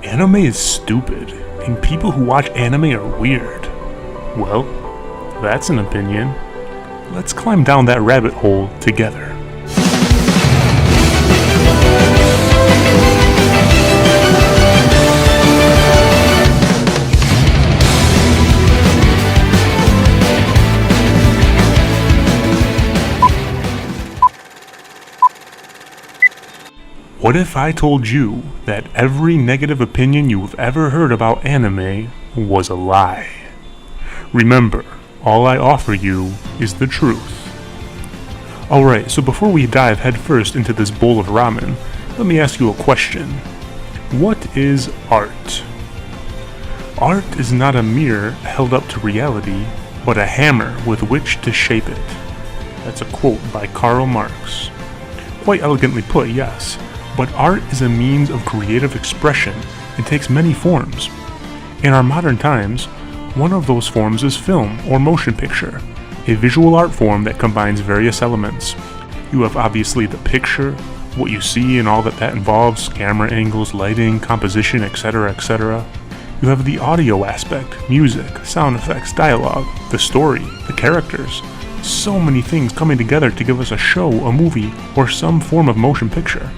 Anime is stupid, and people who watch anime are weird. Well, that's an opinion. Let's climb down that rabbit hole together. What if I told you that every negative opinion you've ever heard about anime was a lie? Remember, all I offer you is the truth. Alright, so before we dive headfirst into this bowl of ramen, let me ask you a question. What is art? Art is not a mirror held up to reality, but a hammer with which to shape it. That's a quote by Karl Marx. Quite elegantly put, yes. But art is a means of creative expression and takes many forms. In our modern times, one of those forms is film or motion picture, a visual art form that combines various elements. You have obviously the picture, what you see and all that involves, camera angles, lighting, composition, etc., etc. You have the audio aspect, music, sound effects, dialogue, the story, the characters. So many things coming together to give us a show, a movie, or some form of motion picture.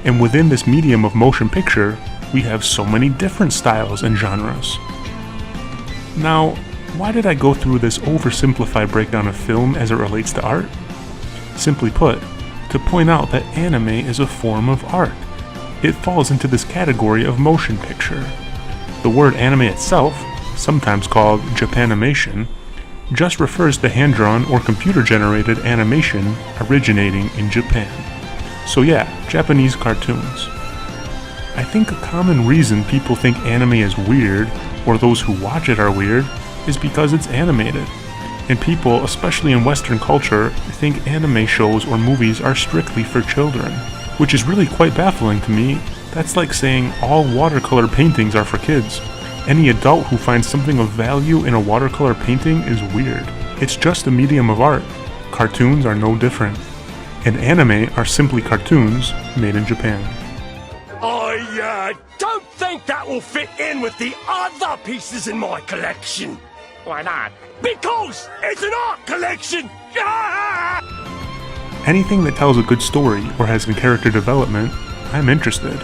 And within this medium of motion picture, we have so many different styles and genres. Now, why did I go through this oversimplified breakdown of film as it relates to art? Simply put, to point out that anime is a form of art. It falls into this category of motion picture. The word anime itself, sometimes called Japanimation, just refers to hand-drawn or computer-generated animation originating in Japan. So yeah, Japanese cartoons. I think a common reason people think anime is weird, or those who watch it are weird, is because it's animated. And people, especially in Western culture, think anime shows or movies are strictly for children. Which is really quite baffling to me. That's like saying all watercolor paintings are for kids. Any adult who finds something of value in a watercolor painting is weird. It's just a medium of art. Cartoons are no different. And anime are simply cartoons made in Japan. I don't think that will fit in with the other pieces in my collection. Why not? Because it's an art collection! Anything that tells a good story or has good character development, I'm interested.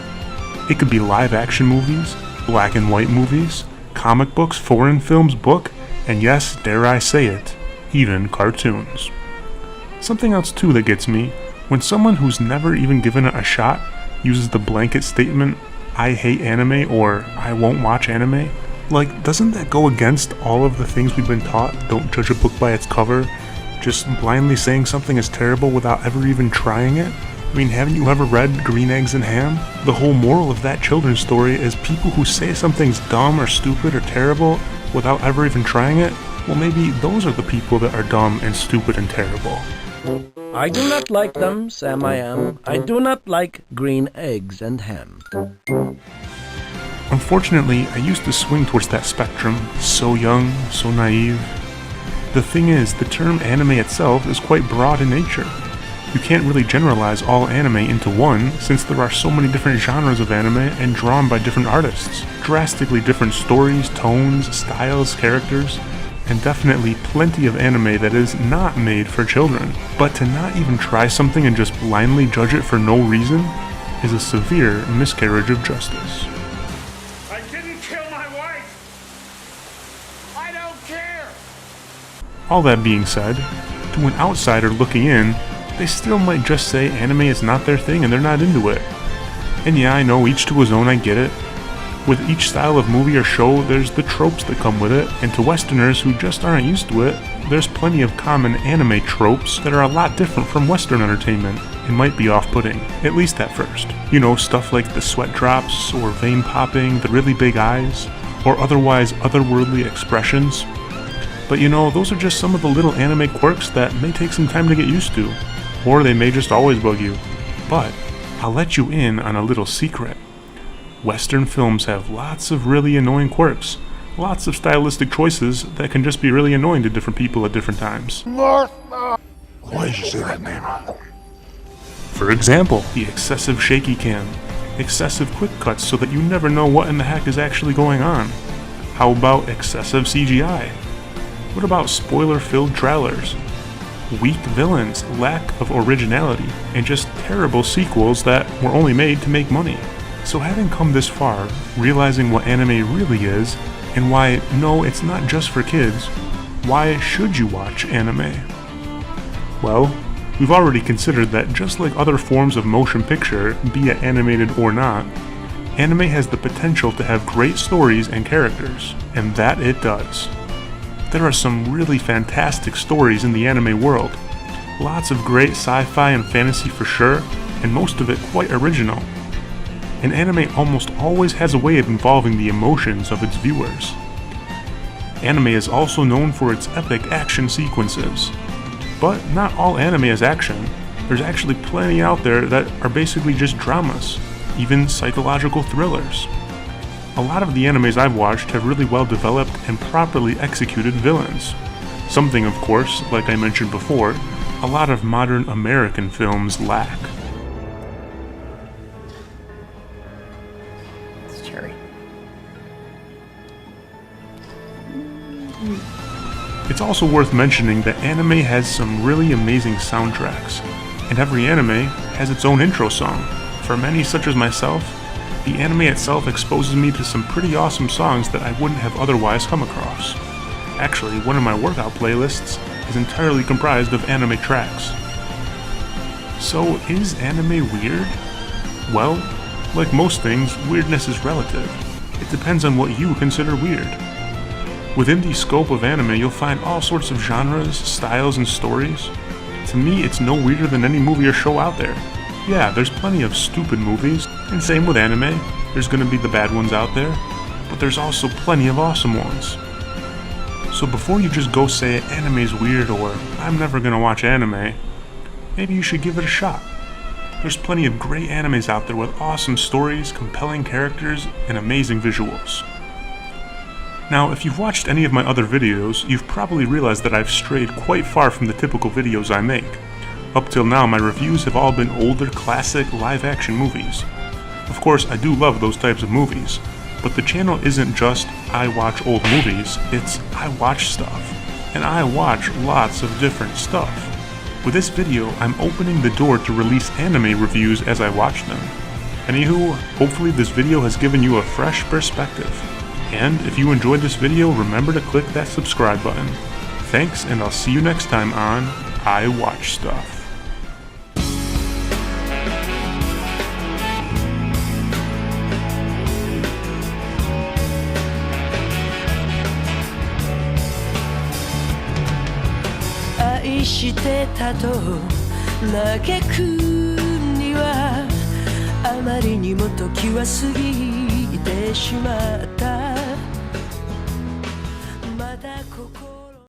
It could be live action movies, black and white movies, comic books, foreign films, book, and yes, dare I say it, even cartoons. Something else too that gets me, when someone who's never even given it a shot uses the blanket statement, I hate anime or I won't watch anime, like doesn't that go against all of the things we've been taught? Don't judge a book by its cover, just blindly saying something is terrible without ever even trying it? I mean, haven't you ever read Green Eggs and Ham? The whole moral of that children's story is people who say something's dumb or stupid or terrible without ever even trying it, well maybe those are the people that are dumb and stupid and terrible. I do not like them, Sam I am. I do not like green eggs and ham. Unfortunately, I used to swing towards that spectrum, so young, so naive. The thing is, the term anime itself is quite broad in nature. You can't really generalize all anime into one, since there are so many different genres of anime and drawn by different artists. Drastically different stories, tones, styles, characters. And definitely plenty of anime that is not made for children. But to not even try something and just blindly judge it for no reason is a severe miscarriage of justice. I didn't kill my wife! I don't care! All that being said, to an outsider looking in, they still might just say anime is not their thing and they're not into it. And yeah, I know, each to his own, I get it. With each style of movie or show, there's the tropes that come with it, and to Westerners who just aren't used to it, there's plenty of common anime tropes that are a lot different from Western entertainment and might be off-putting, at least at first. You know, stuff like the sweat drops, or vein popping, the really big eyes, or otherwise otherworldly expressions. But you know, those are just some of the little anime quirks that may take some time to get used to, or they may just always bug you. But I'll let you in on a little secret. Western films have lots of really annoying quirks, lots of stylistic choices that can just be really annoying to different people at different times. Martha! Why did you say that name? For example, the excessive shaky cam, excessive quick cuts so that you never know what in the heck is actually going on? How about excessive CGI? What about spoiler-filled trailers? Weak villains, lack of originality, and just terrible sequels that were only made to make money. So having come this far, realizing what anime really is, and why no, it's not just for kids, why should you watch anime? Well, we've already considered that just like other forms of motion picture, be it animated or not, anime has the potential to have great stories and characters, and that it does. There are some really fantastic stories in the anime world. Lots of great sci-fi and fantasy for sure, and most of it quite original. And anime almost always has a way of involving the emotions of its viewers. Anime is also known for its epic action sequences. But not all anime is action. There's actually plenty out there that are basically just dramas, even psychological thrillers. A lot of the animes I've watched have really well developed and properly executed villains. Something, of course, like I mentioned before, a lot of modern American films lack. It's cherry. It's also worth mentioning that anime has some really amazing soundtracks, and every anime has its own intro song. For many such as myself, the anime itself exposes me to some pretty awesome songs that I wouldn't have otherwise come across. Actually, one of my workout playlists is entirely comprised of anime tracks. So, is anime weird? Well, like most things, weirdness is relative. It depends on what you consider weird. Within the scope of anime, you'll find all sorts of genres, styles, and stories. To me, it's no weirder than any movie or show out there. Yeah, there's plenty of stupid movies, and same with anime, there's gonna be the bad ones out there, but there's also plenty of awesome ones. So before you just go say anime's weird or I'm never gonna watch anime, maybe you should give it a shot. There's plenty of great animes out there with awesome stories, compelling characters, and amazing visuals. Now, if you've watched any of my other videos, you've probably realized that I've strayed quite far from the typical videos I make. Up till now, my reviews have all been older, classic, live-action movies. Of course, I do love those types of movies, but the channel isn't just I watch old movies, it's I watch stuff. And I watch lots of different stuff. With this video, I'm opening the door to release anime reviews as I watch them. Anywho, hopefully this video has given you a fresh perspective. And if you enjoyed this video, remember to click that subscribe button. Thanks, and I'll see you next time on I Watch Stuff.「愛してたと嘆くにはあまりにも時は過ぎてしまった」